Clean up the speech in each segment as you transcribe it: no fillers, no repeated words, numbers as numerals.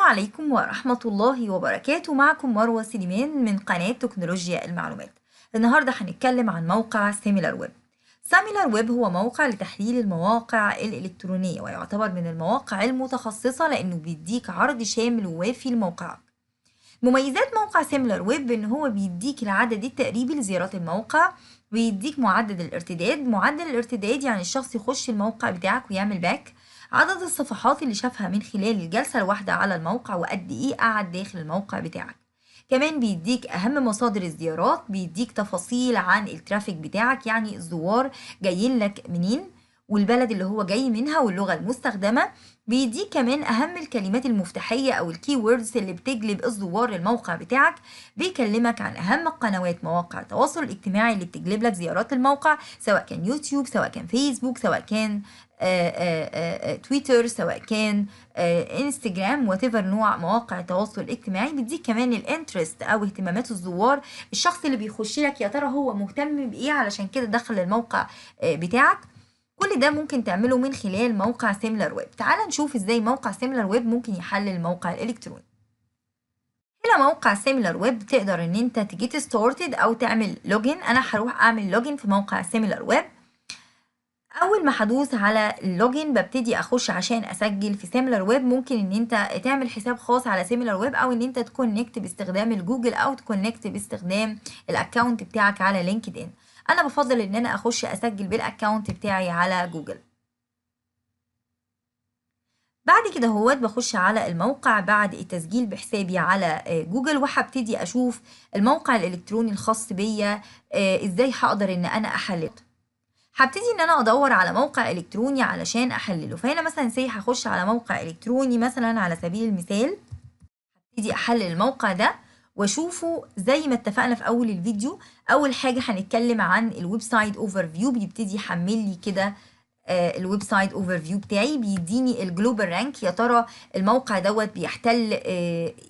عليكم ورحمة الله وبركاته. معكم مروة سليمان من قناة تكنولوجيا المعلومات. النهاردة هنتكلم عن موقع سيميلار ويب. سيميلار ويب هو موقع لتحليل المواقع الإلكترونية، ويعتبر من المواقع المتخصصة لأنه بيديك عرض شامل ووافي لموقعك. مميزات موقع سيميلار ويب إن هو بيديك العدد التقريبي لزيارات الموقع، ويديك معدل الارتداد يعني الشخص يخش الموقع بتاعك ويعمل باك، عدد الصفحات اللي شافها من خلال الجلسة الواحدة على الموقع، وقد ايه قعد داخل الموقع بتاعك. كمان بيديك اهم مصادر الزيارات، بيديك تفاصيل عن الترافيك بتاعك، يعني الزوار جايين لك منين والبلد اللي هو جاي منها واللغة المستخدمة. بيديك كمان أهم الكلمات المفتاحية أو الكي ووردز اللي بتجلب الزوار للموقع بتاعك. بيكلمك عن أهم قنوات مواقع التواصل الاجتماعي اللي بتجلب لك زيارات الموقع، سواء كان يوتيوب، سواء كان فيسبوك، سواء كان تويتر، سواء كان انستجرام، واتيفر نوع مواقع التواصل الاجتماعي. بيديك كمان الانترست او اهتمامات الزوار، الشخص اللي بيخش لك يا ترى هو مهتم بايه علشان كده دخل الموقع بتاعك. كل ده ممكن تعمله من خلال موقع سيميلار ويب. تعال نشوف ازاي موقع سيميلار ويب ممكن يحلل الموقع الالكتروني. هنا موقع سيميلار ويب تقدر ان انت تجيت ستارتد او تعمل لوجن. انا هروح اعمل لوجن في موقع سيميلار ويب. اول ما هدوس على اللوجن ببتدي اخش عشان اسجل في سيميلار ويب. ممكن ان انت تعمل حساب خاص على سيميلار ويب، او ان انت تكونكت باستخدام الجوجل، او تكونكت باستخدام الاكونت بتاعك على لينكد ان. انا بفضل ان انا اخش اسجل بالاكونت بتاعي على جوجل. بعد كده هوت بخش على الموقع بعد التسجيل بحسابي على جوجل، وهبتدي اشوف الموقع الالكتروني الخاص بيا ازاي هقدر ان انا احلله. هبتدي ان انا ادور على موقع الكتروني علشان احلله. فهنا مثلا هخش على موقع الكتروني مثلا على سبيل المثال، هبتدي احلل الموقع ده واشوفه زي ما اتفقنا في اول الفيديو. اول حاجه هنتكلم عن الويب سايت اوفر فيو. بيبتدي يحمل لي كده الويب سايت اوفر فيو بتاعي، بيديني الجلوبال رانك. يا ترى الموقع دوت بيحتل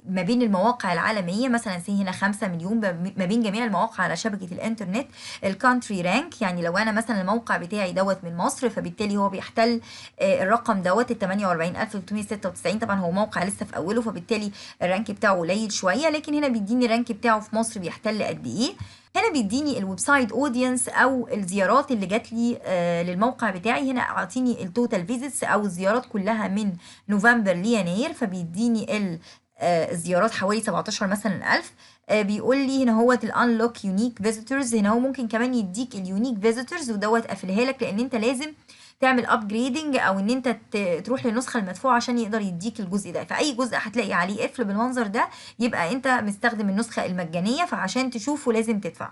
ما بين المواقع العالميه، مثلا هنا 5 مليون ما بين جميع المواقع على شبكه الانترنت. الكانتري رانك يعني لو انا مثلا الموقع بتاعي دوت من مصر، فبالتالي هو بيحتل الرقم دوت ال 48396. طبعا هو موقع لسه في اوله، فبالتالي الرانك بتاعه قليل شويه، لكن هنا بيديني الرانك بتاعه في مصر بيحتل قد ايه. هنا بيديني الويب سايت اودينس او الزيارات اللي جات لي للموقع بتاعي. هنا اعطيني التوتال فيزيتس او الزيارات كلها من نوفمبر ليناير، فبيديني الزيارات حوالي 17 مثلا الف. بيقول لي هنا هو الانلوك يونيك فيزيتورز. هنا هو ممكن كمان يديك اليونيك فيزيتورز ودوت قافلها لك، لان انت لازم تعمل ابجريدنج او ان انت تروح للنسخه المدفوعه عشان يقدر يديك الجزء ده. فاي جزء هتلاقي عليه قفل بالمنظر ده يبقى انت مستخدم النسخه المجانيه، فعشان تشوفه لازم تدفع.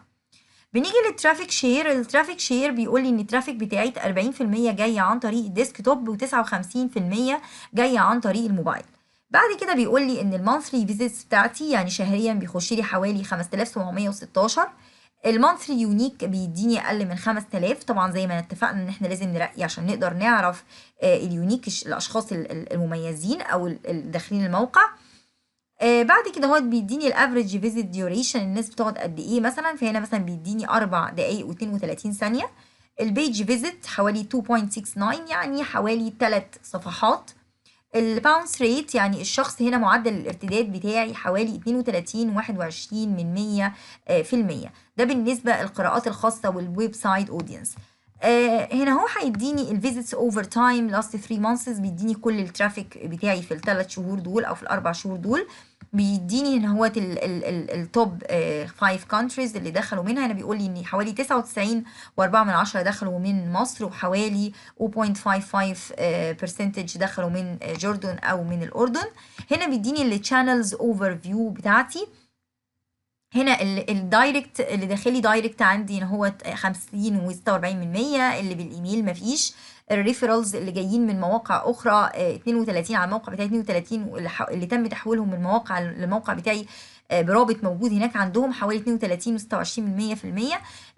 بنيجي للترافيك شير. الترافيك شير بيقول لي ان الترافيك بتاعي 40% جاي عن طريق الديسكتوب و59% جاي عن طريق الموبايل. بعد كده بيقول لي ان المانثلي فيزيتس بتاعتي يعني شهريا بيخش لي حوالي 5716. المانثلي يونيك بيديني اقل من 5000. طبعا زي ما اتفقنا ان احنا لازم نرقي عشان نقدر نعرف اليونيك الاشخاص المميزين او داخلين الموقع. بعد كده هو بيديني الافريج فيزيت ديوريشن، الناس بتقعد قد ايه مثلا. فهنا مثلا بيديني 4 دقايق و32 ثانيه. البيج فيزيت حوالي 2.69 يعني حوالي 3 صفحات. الباونس ريت يعني الشخص هنا معدل الارتداد بتاعي حوالي 32.21% في المية. ده بالنسبة للقراءات الخاصة والويب سايت اودينس. هنا هو هيديني الفيزيتس اوفر تايم لاست 3 مانثس، بيديني كل الترافيك بتاعي في ال3 شهور دول او في ال4 شهور دول. بيديني هنا هو التوب 5 كونتريز اللي دخلوا منها. هنا بيقول لي ان حوالي 99.4 دخلوا من مصر، وحوالي 0.55% دخلوا من جوردن او من الاردن. هنا بيديني التشانلز اوفر فيو بتاعتي. هنا الدايركت اللي داخلي دايركت عندي ان هو 50 و46%. اللي بالايميل مفيش. الريفرالز اللي جايين من مواقع اخرى 32 على الموقع بتاعي، 32 اللي تم تحويلهم من مواقع للموقع بتاعي برابط موجود هناك عندهم حوالي 32 و26%.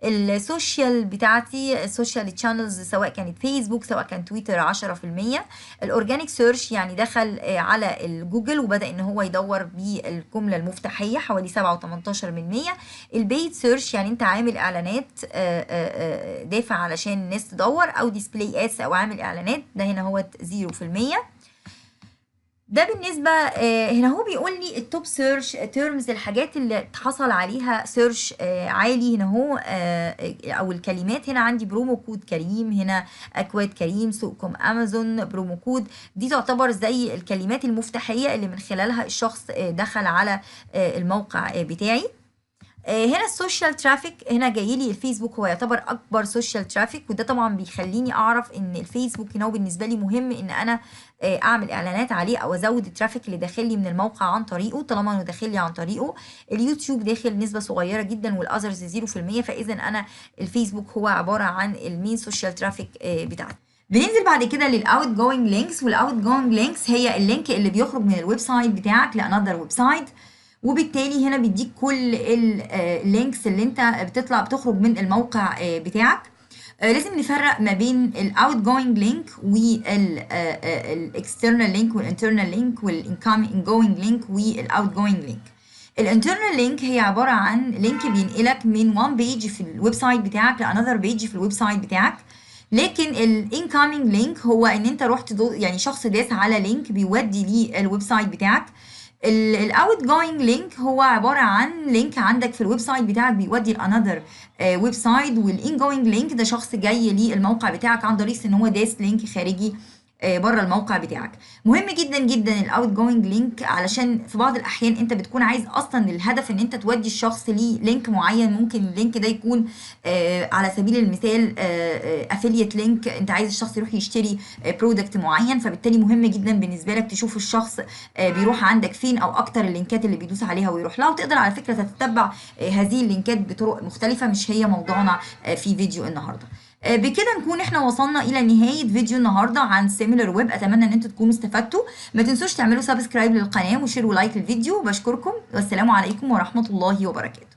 السوشيال بتاعتي السوشيال تشانلز سواء كانت فيسبوك سواء كان تويتر 10%. الاورجانيك سيرش يعني دخل على الجوجل وبدأ ان هو يدور بالجملة المفتاحية حوالي 7.18%. البيت سيرش يعني انت عامل اعلانات دافع علشان الناس تدور، او ديسبلاي ادز او عامل اعلانات، ده هنا هو 0%. ده بالنسبة هنا هو بيقول لي التوب سيرش تيرمز، الحاجات اللي حصل عليها سيرش عالي هنا هو او الكلمات. هنا عندي برومو كود كريم، هنا اكواد كريم، سوقكم امازون، برومو كود. دي تعتبر زي الكلمات المفتاحية اللي من خلالها الشخص دخل على الموقع بتاعي. هنا السوشيال ترافيك، هنا جاي لي الفيسبوك هو يعتبر اكبر سوشيال ترافيك، وده طبعا بيخليني اعرف ان الفيسبوك هنا هو بالنسبه لي مهم ان انا اعمل اعلانات عليه او ازود الترافيك اللي داخل لي من الموقع عن طريقه، طالما انه داخل لي عن طريقه. اليوتيوب داخل نسبه صغيره جدا، والاذرز 0%، فاذا انا الفيسبوك هو عباره عن المين سوشيال ترافيك بتاعتي. بننزل بعد كده للاوت جوينج لينكس، والاوت جوينج لينكس هي اللينك اللي بيخرج من الويب سايت بتاعك لانذر ويب سايت، وبالتالي هنا بيديك كل اللينكس اللي انت بتخرج من الموقع بتاعك. لازم نفرق ما بين الاوت جوينج لينك والاكسترنال لينك والانترنال لينك والانكoming جوينج لينك والاوت جوينج لينك. الانترنال لينك هي عباره عن لينك بينقلك من وان بيج في الويب سايت بتاعك لانذر بيج في الويب سايت بتاعك. لكن الانكoming لينك هو ان انت رحت يعني شخص داس على لينك بيودي للويب سايت بتاعك. الاوت جوينج لينك هو عباره عن لينك عندك في الويب سايت بتاعك بيودي لانذر ويب سايت، والان جوينج لينك ده شخص جاي للموقع بتاعك عن طريق ان هو داس لينك خارجي بره الموقع بتاعك. مهم جدا جدا الاوت جوينج لينك، علشان في بعض الاحيان انت بتكون عايز اصلا الهدف ان انت تودي الشخص لينك معين. ممكن اللينك ده يكون على سبيل المثال افيليت لينك، انت عايز الشخص يروح يشتري برودكت معين، فبالتالي مهم جدا بالنسبه لك تشوف الشخص بيروح عندك فين او اكتر اللينكات اللي بيدوس عليها ويروح لها. وتقدر على فكره تتبع هذه اللينكات بطرق مختلفه، مش هي موضوعنا في فيديو النهارده. بكده نكون احنا وصلنا الى نهايه فيديو النهارده عن سيميلر ويب. اتمنى ان انتوا تكونوا استفدتوا. ما تنسوش تعملوا سبسكرايب للقناه وشير ولايك للفيديو. بشكركم والسلام عليكم ورحمه الله وبركاته.